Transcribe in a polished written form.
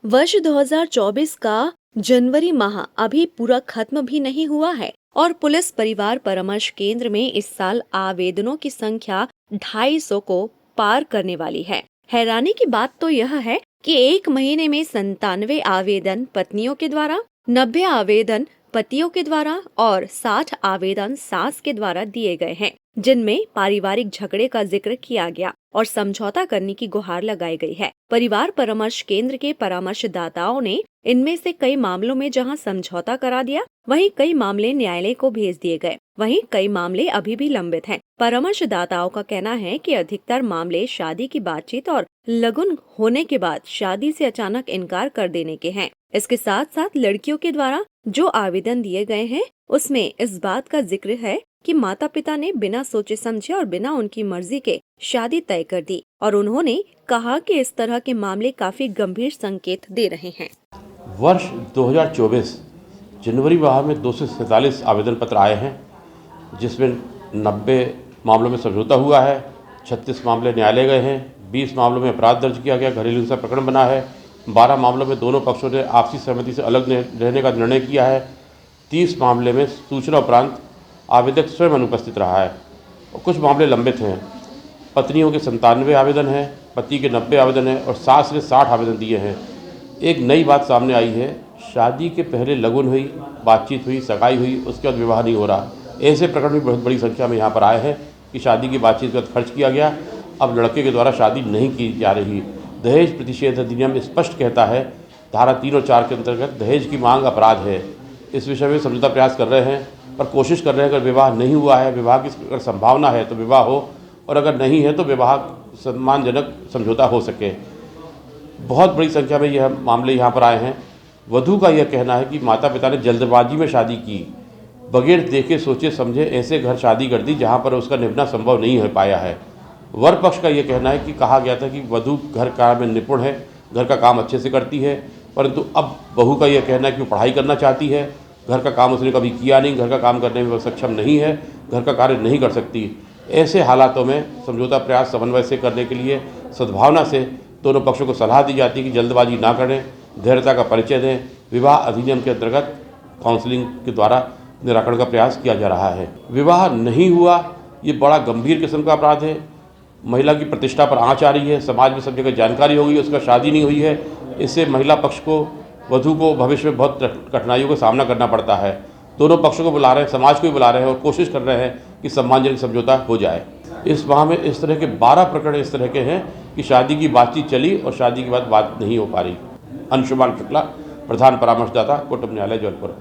वर्ष 2024 का जनवरी माह अभी पूरा खत्म भी नहीं हुआ है और पुलिस परिवार परामर्श केंद्र में इस साल आवेदनों की संख्या 250 को पार करने वाली है। हैरानी की बात तो यह है कि एक महीने में 97 आवेदन पत्नियों के द्वारा, 90 आवेदन पतियों के द्वारा और 60 आवेदन सास के द्वारा दिए गए हैं, जिनमें पारिवारिक झगड़े का जिक्र किया गया और समझौता करने की गुहार लगाई गई है। परिवार परामर्श केंद्र के परामर्शदाताओं ने इनमें से कई मामलों में जहां समझौता करा दिया, वहीं कई मामले न्यायालय को भेज दिए गए, वहीं कई मामले अभी भी लंबित हैं। परामर्शदाताओं का कहना है कि अधिकतर मामले शादी की बातचीत और लगन होने के बाद शादी से अचानक इनकार कर देने के हैं। इसके साथ साथ लड़कियों के द्वारा जो आवेदन दिए गए हैं, उसमें इस बात का जिक्र है कि माता पिता ने बिना सोचे समझे और बिना उनकी मर्जी के शादी तय कर दी और उन्होंने कहा कि इस तरह के मामले काफी गंभीर संकेत दे रहे हैं। वर्ष 2024 जनवरी माह में 247 आवेदन पत्र आए हैं, जिसमें 90 मामलों में समझौता हुआ है, 36 मामले न्यायालय गए हैं, 20 मामलों में अपराध दर्ज किया गया, घरेलू हिंसा प्रकरण बना है, 12 मामलों में दोनों पक्षों ने आपसी सहमति से अलग रहने का निर्णय किया है, 30 मामले में सूचना उपरांत आवेदक स्वयं अनुपस्थित रहा है और कुछ मामले लंबित हैं। पत्नियों के 97 आवेदन हैं, पति के 90 आवेदन हैं और सास ने 60 आवेदन दिए हैं। एक नई बात सामने आई है, शादी के पहले लगन हुई, बातचीत हुई, सगाई हुई, उसके बाद विवाह नहीं हो रहा। ऐसे प्रकरण भी बहुत बड़ी संख्या में यहाँ पर आए हैं कि शादी की बातचीत के बाद खर्च किया गया, अब लड़के के द्वारा शादी नहीं की जा रही। दहेज प्रतिषेध अधिनियम स्पष्ट कहता है, धारा 3 और 4 के अंतर्गत दहेज की मांग अपराध है। इस विषय में समझौता प्रयास कर रहे हैं, पर कोशिश कर रहे हैं अगर विवाह नहीं हुआ है, विवाह की अगर संभावना है तो विवाह हो, और अगर नहीं है तो विवाह सम्मानजनक समझौता हो सके। बहुत बड़ी संख्या में यह मामले यहाँ पर आए हैं। वधू का यह कहना है कि माता पिता ने जल्दबाजी में शादी की, बगैर देखे सोचे समझे ऐसे घर शादी कर दी जहाँ पर उसका निभना संभव नहीं हो पाया है। वर पक्ष का यह कहना है कि कहा गया था कि वधू घर कार्य में निपुण है, घर का काम अच्छे से करती है, परंतु अब बहू का यह कहना है कि वो पढ़ाई करना चाहती है, घर का काम उसने कभी किया नहीं, घर का काम करने में वो सक्षम नहीं है, घर का कार्य नहीं कर सकती। ऐसे हालातों में समझौता प्रयास समन्वय से करने के लिए सद्भावना से दोनों पक्षों को सलाह दी जाती है कि जल्दबाजी ना करें, धैर्यता का परिचय दें। विवाह अधिनियम के अंतर्गत काउंसलिंग के द्वारा निराकरण का प्रयास किया जा रहा है। विवाह नहीं हुआ, ये बड़ा गंभीर किस्म का अपराध है। महिला की प्रतिष्ठा पर आँच आ रही है, समाज में सब जगह जानकारी हो गई, उसका शादी नहीं हुई है। इससे महिला पक्ष को, वधू को भविष्य में बहुत कठिनाइयों का सामना करना पड़ता है। दोनों पक्षों को बुला रहे हैं, समाज को भी बुला रहे हैं और कोशिश कर रहे हैं कि सम्मानजनक समझौता हो जाए। इस माह में इस तरह के 12 प्रकरण इस तरह के हैं कि शादी की बातचीत चली और शादी के बाद बात नहीं हो पा रही। अंशुमान शुक्ला, प्रधान परामर्शदाता, कुटुंब न्यायालय जबलपुर।